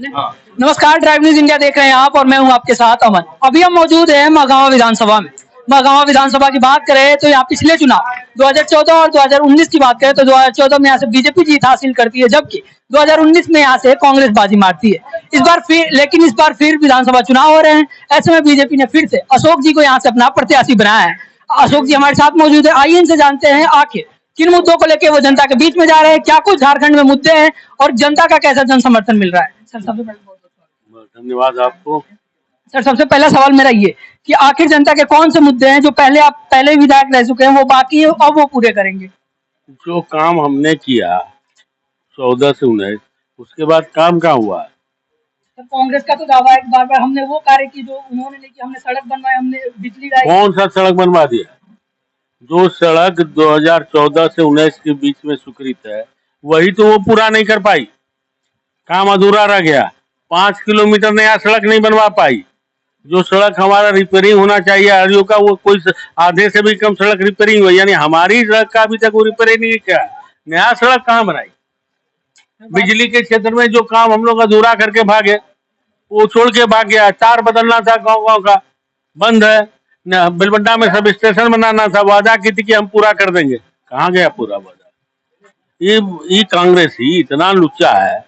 नमस्कार, drive news India देख रहे हैं आप और मैं हूं आपके साथ अमन। अभी हम मौजूद हैं महागामा विधानसभा में। महागामा विधानसभा की बात करें तो यहाँ पिछले चुनाव 2014 और 2019 की बात करें तो 2014 में यहाँ से बीजेपी जीत हासिल करती है, जबकि 2019 में यहाँ से कांग्रेस बाजी मारती है। इस बार फिर विधानसभा चुनाव हो रहे हैं। ऐसे में बीजेपी ने फिर से अशोक जी को यहाँ से अपना प्रत्याशी बनाया है। अशोक जी हमारे साथ मौजूद है। आइए इनसे जानते हैं आखिर किन मुद्दों को लेकर वो जनता के बीच में जा रहे हैं, क्या कुछ झारखंड में मुद्दे हैं और जनता का कैसा जन समर्थन मिल रहा है। सर सबसे पहले धन्यवाद आपको। सर सबसे पहला सवाल मेरा ये कि आखिर जनता के कौन से मुद्दे हैं जो पहले विधायक रह चुके हैं वो बाकी है और वो पूरे करेंगे। जो काम हमने किया 14 से 19 उसके बाद काम कहाँ हुआ। सर कांग्रेस का तो दावा है बार बार हमने वो कार्य की जो उन्होंने नहीं किया। हमने सड़क बनवाई, हमने बिजली लाई। कौन सा सड़क बनवा दिया? जो सड़क 2014 से 19 के बीच में स्वीकृत है वही तो वो पूरा नहीं कर पाई, काम अधूरा रह गया। 5 किलोमीटर नया सड़क नहीं बनवा पाई। जो सड़क हमारा रिपेयरिंग होना चाहिए हरियो का, वो कोई आधे से भी कम सड़क रिपेयरिंग हुई, यानी हमारी सड़क का अभी तक वो रिपेयरिंग नहीं किया। नया सड़क कहाँ बनाई? बिजली के क्षेत्र में जो काम हम लोग अधूरा करके भागे वो छोड़ के भाग गया। तार बदलना था गाँव का, बंद है। बिलबड्डा में सब स्टेशन बनाना था, वादा की थी कि हम पूरा कर देंगे, कहाँ गया पूरा वादा। ये कांग्रेस ही इतना लुच्चा है।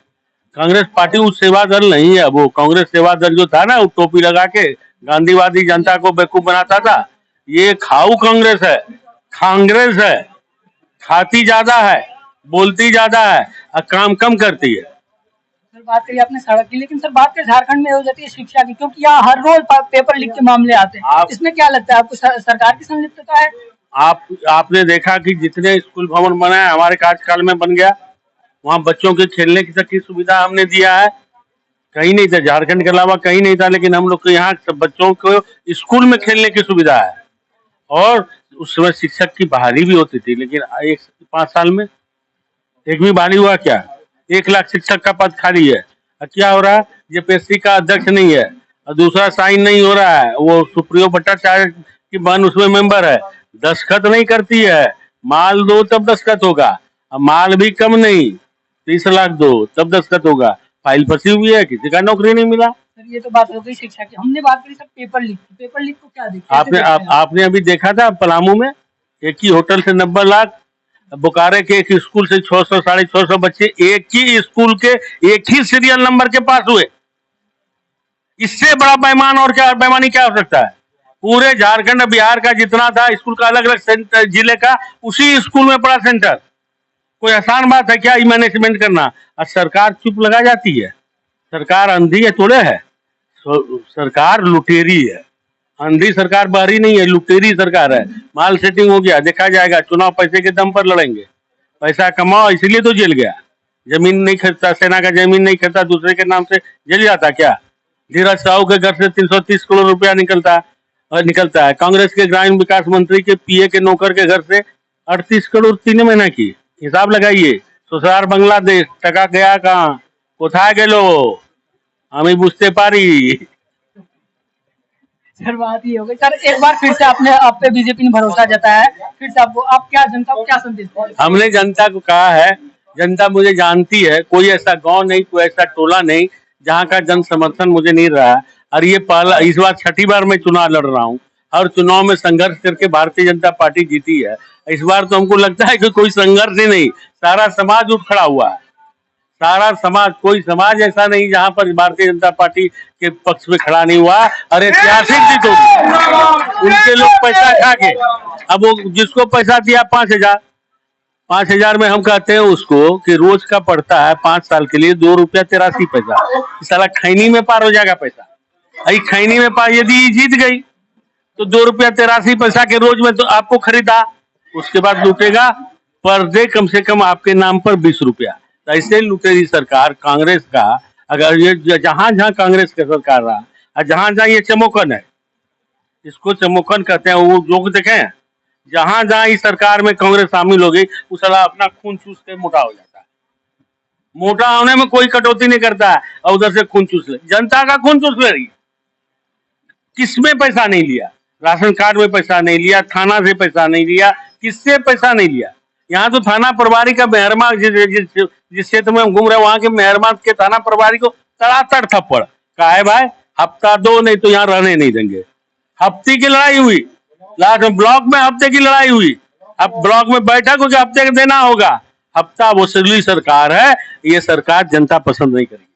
कांग्रेस पार्टी उस सेवा दल नहीं है। वो कांग्रेस सेवा दल जो था ना, वो टोपी लगा के गांधीवादी जनता को बेवकूफ बनाता था। ये खाऊ कांग्रेस है, कांग्रेस है। खाती ज्यादा है, बोलती ज्यादा है और काम कम करती है। सर बात करिए आपने सड़क की, लेकिन सर बात करें झारखंड में हो जाती है शिक्षा की, क्योंकि यहाँ हर रोज पेपर लीक के मामले आते हैं। इसमें क्या लगता है आपको, सरकार की संलिप्तता है? आपने देखा कि जितने स्कूल भवन बना है हमारे कार्यकाल में बन गया, वहाँ बच्चों के खेलने की तक की सुविधा हमने दिया है। कहीं नहीं था, झारखंड के अलावा कहीं नहीं था, लेकिन हम लोग के यहाँ सब बच्चों को स्कूल में खेलने की सुविधा है। और उस समय शिक्षक की बहाली भी होती थी, लेकिन 5 साल में एक भी बहाली हुआ क्या? 1 लाख शिक्षक का पद खाली है। क्या हो रहा है? जेपीएससी का अध्यक्ष नहीं है और दूसरा साइन नहीं हो रहा है। वो सुप्रियो भट्टाचार्य की बहन उसमें मेंबर है, दस्खत नहीं करती है। माल दो तब दस्खत होगा, माल भी कम नहीं, 30 लाख दो तब दस्खत होगा। फाइल फंसी हुई है, किसी का नौकरी नहीं मिला। सर ये तो बात हो गई शिक्षा की। हमने बात करी सर पेपर लीक को क्या देखा आपने अभी देखा था पलामू में एक ही होटल से 90 लाख, बोकारो के एक स्कूल से 600 650 बच्चे एक ही स्कूल के एक ही सीरियल नंबर के पास हुए। इससे बड़ा बेईमान और क्या, बेईमानी क्या हो सकता है? पूरे झारखंड बिहार का जितना था स्कूल का अलग अलग जिले का, उसी स्कूल में पड़ा सेंटर। कोई आसान बात है क्या ये मैनेजमेंट करना? और सरकार चुप लगा जाती है। सरकार अंधी है थोड़े है, सरकार लुटेरी है। अंधी सरकार बहरी नहीं है, लुटेरी सरकार है। माल सेटिंग हो गया, देखा जाएगा। चुनाव पैसे के दम पर लड़ेंगे, पैसा कमाओ, इसलिए तो जेल गया। जमीन नहीं खरीदता, सेना का जमीन नहीं खरीदता, दूसरे के नाम से जेल जाता क्या? धीरज साहू के घर से 330 करोड़ रुपया निकलता है। कांग्रेस के ग्रामीण विकास मंत्री के पीए के नौकर के घर से 38 करोड़ 3 महीना की। हिसाब लगाइए। ससुराल बांग्लादेश टका गया कहाँ, कोथाय गेलो, हमें बुझते पारी। सर बात ये हो गई। सर एक बार फिर से आप पे बीजेपी ने भरोसा जताया है, फिर से आप क्या जनता को क्या संदेश दें? हमने जनता को कहा है, जनता मुझे जानती है। कोई ऐसा गांव नहीं, कोई ऐसा टोला नहीं जहां का जन समर्थन मुझे नहीं रहा। और ये पहला, इस बार 6ठी बार मैं चुनाव लड़ रहा हूँ और चुनाव में संघर्ष करके भारतीय जनता पार्टी जीती है। इस बार तो हमको लगता है कि कोई संघर्ष ही नहीं, सारा समाज उठ खड़ा हुआ है। सारा समाज, कोई समाज ऐसा नहीं जहां पर भारतीय जनता पार्टी के पक्ष में खड़ा नहीं हुआ। और ऐतिहासिक जीत होगी। उनके लोग पैसा खा के, अब वो जिसको पैसा दिया 5,000 में हम कहते हैं उसको कि रोज का पड़ता है 5 साल के लिए 2 रुपया 83 पैसा। साला खैनी में पार हो जाएगा पैसा। खैनी में पार, यदि जीत गई तो 2 रुपया 83 पैसा के रोज में तो आपको खरीदा, उसके बाद लूटेगा पर डे कम से कम आपके नाम पर 20 रुपया। ऐसे लुटेरी सरकार कांग्रेस का, अगर ये जहां जहां कांग्रेस का सरकार रहा और जहां जहां ये चमोकन है, इसको चमोकन कहते हैं। वो जो देखें जहां जहां इस सरकार में कांग्रेस शामिल हो गई, उस साला अपना खून चूस के मोटा हो जाता है। मोटा होने में कोई कटौती नहीं करता है और उधर से खून चूस ले, जनता का खून चूस ले रही। किसमें पैसा नहीं लिया? राशन कार्ड में पैसा नहीं लिया, थाना से पैसा नहीं लिया, किससे पैसा नहीं लिया? यहाँ तो थाना प्रभारी का मेहरमा, जिस क्षेत्र में हम घूम रहे हैं वहां के मेहरमा के थाना प्रभारी को तड़ातड़ थप्पड़। काहे भाई, हफ्ता दो नहीं तो यहाँ रहने नहीं देंगे। हफ्ते की लड़ाई हुई, लास्ट में ब्लॉक में हफ्ते की लड़ाई हुई। अब ब्लॉक में बैठक हो कि हफ्ते का देना होगा। हफ्ता वसूली सरकार है, ये सरकार जनता पसंद नहीं करेगी।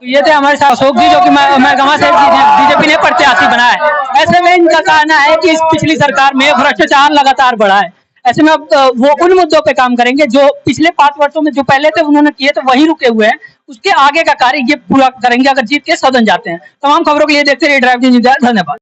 तो ये थे हमारे साथ अशोक जी, जो कि महगामा से बीजेपी ने प्रत्याशी बना है। ऐसे में इनका कहना है कि इस पिछली सरकार में भ्रष्टाचार लगातार बढ़ा है। ऐसे में अब वो उन मुद्दों पे काम करेंगे जो पिछले 5 वर्षों में जो पहले थे उन्होंने किए तो वही रुके हुए हैं, उसके आगे का कार्य ये पूरा करेंगे अगर जीत के सदन जाते हैं। तमाम खबरों के लिए देखते रहिए ड्राइव न्यूज़ इंडिया। धन्यवाद।